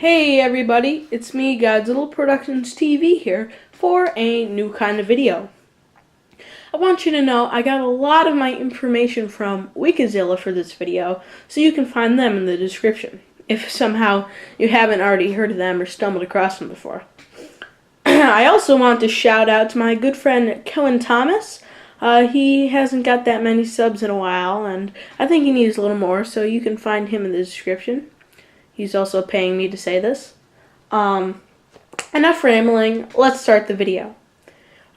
Hey everybody, it's me, Godzilla Productions TV here for a new kind of video. I want you to know I got a lot of my information from WikiZilla for this video, so you can find them in the description, if somehow you haven't already heard of them or stumbled across them before. I also want to shout out to my good friend Kellen Thomas. He hasn't got that many subs in a while, and I think he needs a little more, so you can find him in the description. He's also paying me to say this. Enough rambling, let's start the video.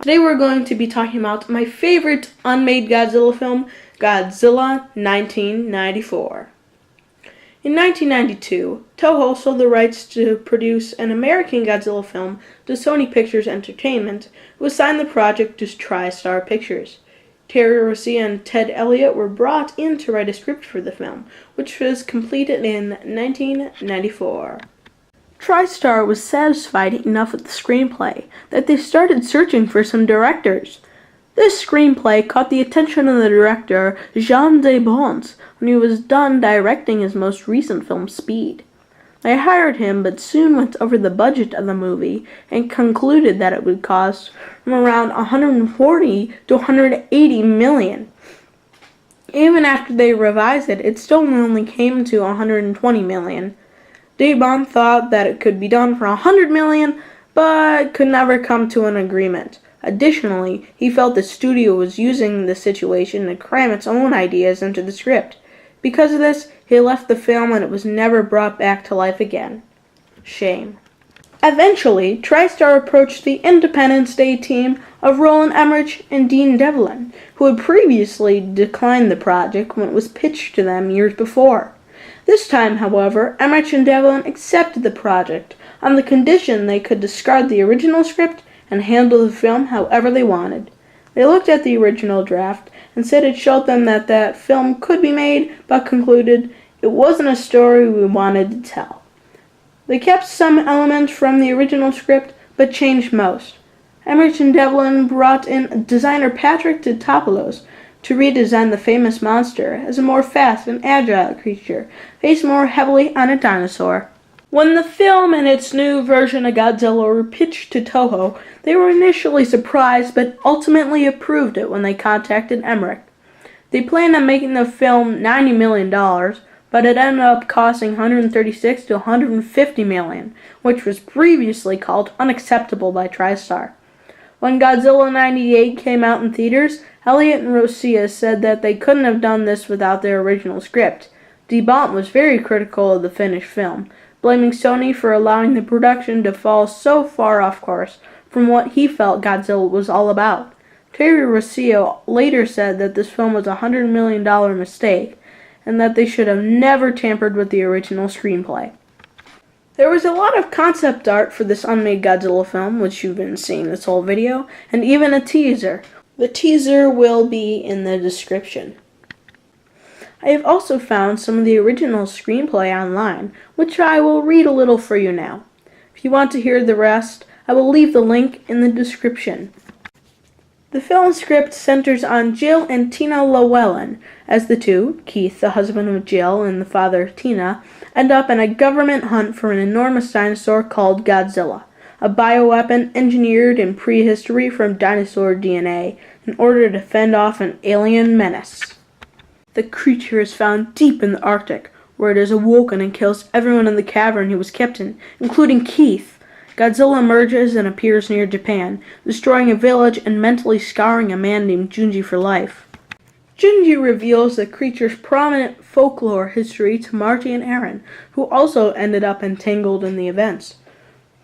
Today we're going to be talking about my favorite unmade Godzilla film, Godzilla 1994. In 1992, Toho sold the rights to produce an American Godzilla film to Sony Pictures Entertainment, who assigned the project to TriStar Pictures. Terry Rossio and Ted Elliott were brought in to write a script for the film, which was completed in 1994. TriStar was satisfied enough with the screenplay that they started searching for some directors. This screenplay caught the attention of the director Jean de Bons when he was done directing his most recent film, Speed. They hired him, but soon went over the budget of the movie and concluded that it would cost from around 140 to 180 million. Even after they revised it, it still only came to 120 million. Debon thought that it could be done for 100 million, but could never come to an agreement. Additionally, he felt the studio was using the situation to cram its own ideas into the script. Because of this, he left the film and it was never brought back to life again. Shame. Eventually, TriStar approached the Independence Day team of Roland Emmerich and Dean Devlin, who had previously declined the project when it was pitched to them years before. This time, however, Emmerich and Devlin accepted the project on the condition they could discard the original script and handle the film however they wanted. They looked at the original draft and said it showed them that film could be made, but concluded it wasn't a story we wanted to tell. They kept some elements from the original script, but changed most. Emmerich and Devlin brought in designer Patrick Tatopoulos to redesign the famous monster as a more fast and agile creature, based more heavily on a dinosaur. When the film and its new version of Godzilla were pitched to Toho, they were initially surprised but ultimately approved it when they contacted Emmerich. They planned on making the film $90 million, but it ended up costing $136 to $150 million, which was previously called unacceptable by TriStar. When Godzilla 98 came out in theaters, Elliott and Rossio said that they couldn't have done this without their original script. DeBont was very critical of the finished film, blaming Sony for allowing the production to fall so far off course from what he felt Godzilla was all about. Terry Rossio later said that this film was a $100 million mistake and that they should have never tampered with the original screenplay. There was a lot of concept art for this unmade Godzilla film, which you've been seeing this whole video, and even a teaser. The teaser will be in the description. I have also found some of the original screenplay online, which I will read a little for you now. If you want to hear the rest, I will leave the link in the description. The film script centers on Jill and Tina Llewellyn, as the two, Keith, the husband of Jill, and the father of Tina, end up in a government hunt for an enormous dinosaur called Godzilla, a bioweapon engineered in prehistory from dinosaur DNA in order to fend off an alien menace. The creature is found deep in the Arctic, where it is awoken and kills everyone in the cavern he was kept in, including Keith. Godzilla emerges and appears near Japan, destroying a village and mentally scarring a man named Junji for life. Junji reveals the creature's prominent folklore history to Marty and Aaron, who also ended up entangled in the events.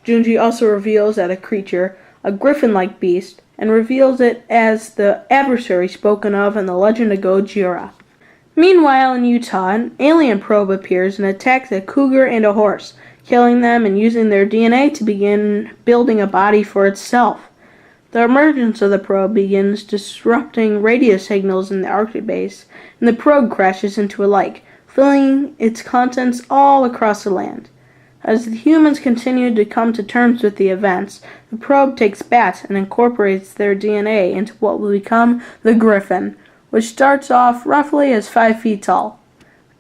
Junji also reveals that a creature, a griffin-like beast, and reveals it as the adversary spoken of in the legend of Godzilla. Meanwhile, in Utah, an alien probe appears and attacks a cougar and a horse, killing them and using their DNA to begin building a body for itself. The emergence of the probe begins disrupting radio signals in the Arctic base, and the probe crashes into a lake, filling its contents all across the land. As the humans continue to come to terms with the events, the probe takes bats and incorporates their DNA into what will become the Griffin, which starts off roughly as 5 feet tall.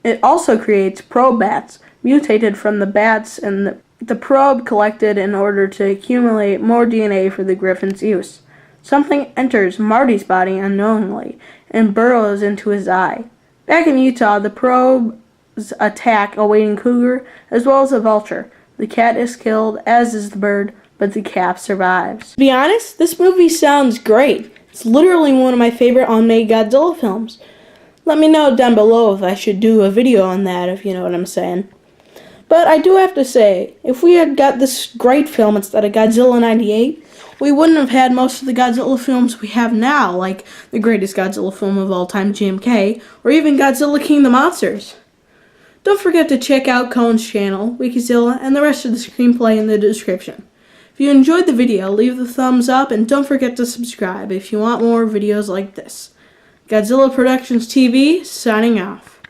It also creates probe bats, mutated from the bats in the the probe collected in order to accumulate more DNA for the Griffin's use. Something enters Marty's body unknowingly and burrows into his eye. Back in Utah, the probes attack a waiting cougar as well as a vulture. The cat is killed, as is the bird, but the calf survives. To be honest, this movie sounds great. It's literally one of my favorite Unmade Godzilla films. Let me know down below if I should do a video on that, if you know what I'm saying. But I do have to say, if we had got this great film instead of Godzilla 98, we wouldn't have had most of the Godzilla films we have now, like the greatest Godzilla film of all time, GMK, or even Godzilla King of the Monsters. Don't forget to check out Cohen's channel, WikiZilla, and the rest of the screenplay in the description. If you enjoyed the video, leave the thumbs up, and don't forget to subscribe if you want more videos like this. Godzilla Productions TV, signing off.